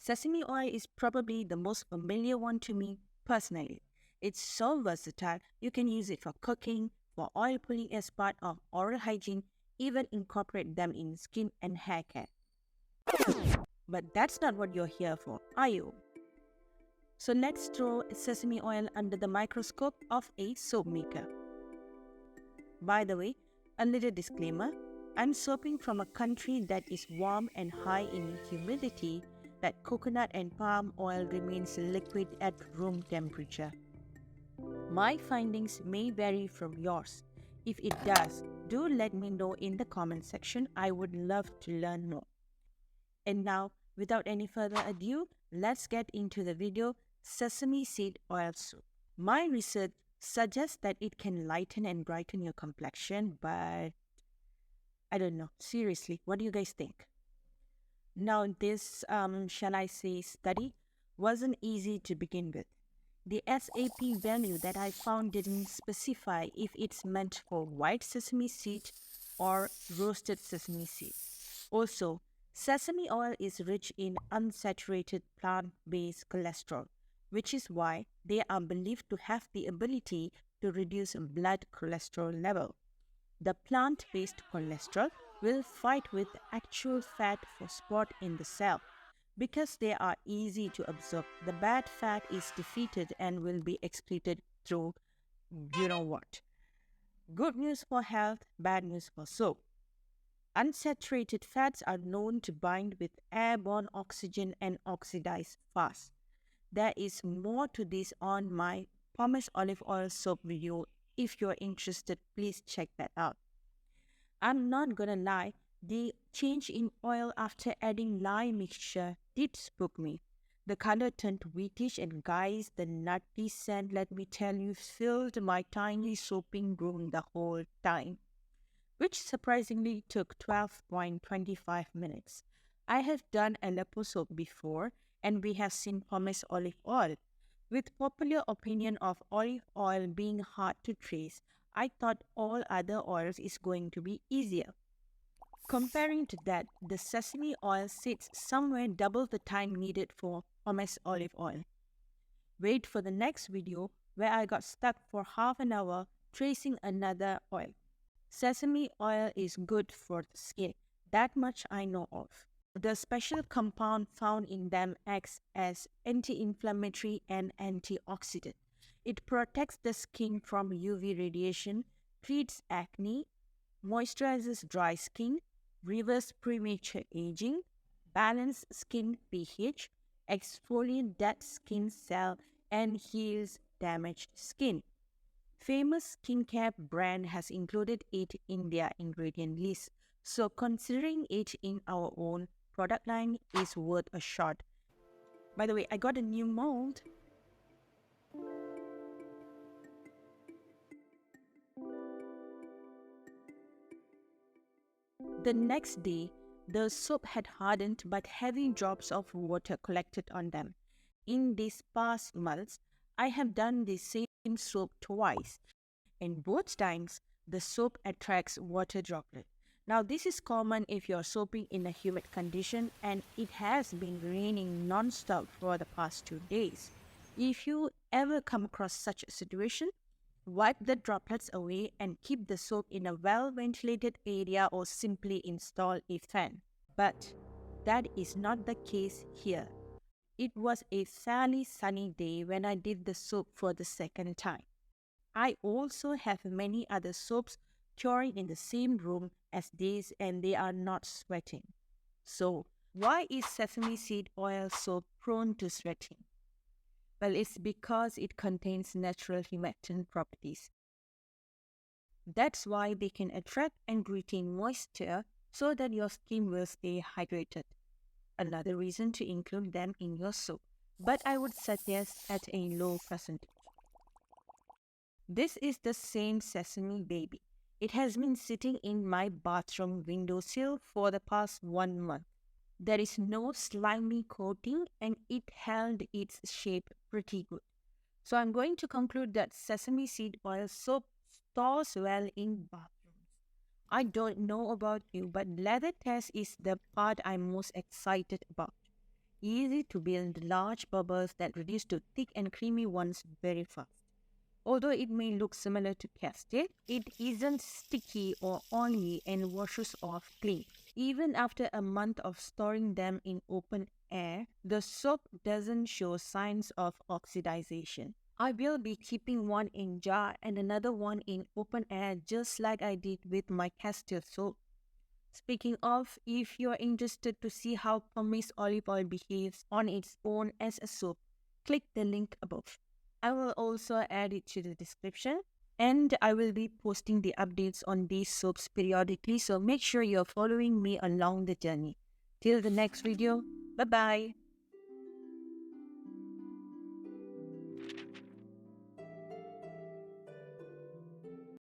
Sesame oil is probably the most familiar one to me personally. It's so versatile, you can use it for cooking, for oil pulling as part of oral hygiene, even incorporate them in skin and hair care. But that's not what you're here for, are you? So let's throw sesame oil under the microscope of a soap maker. By the way, a little disclaimer, I'm soaping from a country that is warm and high in humidity, that coconut and palm oil remains liquid at room temperature. My findings may vary from yours. If it does, do let me know in the comment section. I would love to learn more. And now, without any further ado, let's get into the video, Sesame Seed Oil Soap. My research suggests that it can lighten and brighten your complexion, but I don't know. Seriously, what do you guys think? Now, this, shall I say, study wasn't easy to begin with. The SAP value that I found didn't specify if it's meant for white sesame seed or roasted sesame seed. Also, sesame oil is rich in unsaturated plant-based cholesterol, which is why they are believed to have the ability to reduce blood cholesterol level. The plant-based cholesterol will fight with actual fat for spot in the cell. Because they are easy to absorb, the bad fat is defeated and will be excreted through you know what. Good news for health, bad news for soap. Unsaturated fats are known to bind with airborne oxygen and oxidize fast. There is more to this on my pumice olive oil soap video. If you're interested, please check that out. I'm not gonna lie, the change in oil after adding lye mixture did spook me. The color turned wheatish, and guys, the nutty scent, let me tell you, filled my tiny soaping room the whole time, which surprisingly took 12.25 minutes. I have done Aleppo soap before, and we have seen pumice olive oil. With popular opinion of olive oil being hard to trace, I thought all other oils is going to be easier. Comparing to that, the sesame oil sits somewhere double the time needed for pumice olive oil. Wait for the next video where I got stuck for half an hour tracing another oil. Sesame oil is good for the skin, that much I know of. The special compound found in them acts as anti-inflammatory and antioxidant. It protects the skin from UV radiation, treats acne, moisturizes dry skin, reverses premature aging, balances skin pH, exfoliates dead skin cell, and heals damaged skin. Famous skincare brand has included it in their ingredient list, so considering it in our own product line is worth a shot. By the way, I got a new mold. The next day, the soap had hardened, but heavy drops of water collected on them. In these past months, I have done the same soap twice, and both times the soap attracts water droplet. Now, this is common if you're soaping in a humid condition, and it has been raining non-stop for the past 2 days. If you ever come across such a situation, wipe the droplets away and keep the soap in a well-ventilated area, or simply install a fan. But that is not the case here. It was a fairly sunny day when I did the soap for the second time. I also have many other soaps curing in the same room as these, and they are not sweating. So, why is sesame seed oil soap prone to sweating? Well, it's because it contains natural humectant properties. That's why they can attract and retain moisture so that your skin will stay hydrated. Another reason to include them in your soap, but I would suggest at a low percentage. This is the same sesame baby. It has been sitting in my bathroom windowsill for the past 1 month. There is no slimy coating, and it held its shape pretty good. So I'm going to conclude that sesame seed oil soap stores well in bathrooms. I don't know about you, but lather test is the part I'm most excited about. easy to build large bubbles that reduce to thick and creamy ones very fast. Although it may look similar to castile, it isn't sticky or oily and washes off clean. Even after a month of storing them in open air, the soap doesn't show signs of oxidization. I will be keeping one in jar and another one in open air just like I did with my castile soap. Speaking of, if you're interested to see how pumice olive oil behaves on its own as a soap, click the link above. I will also add it to the description and I will be posting the updates on these soaps periodically, so make sure you're following me along the journey. Till the next video, bye bye.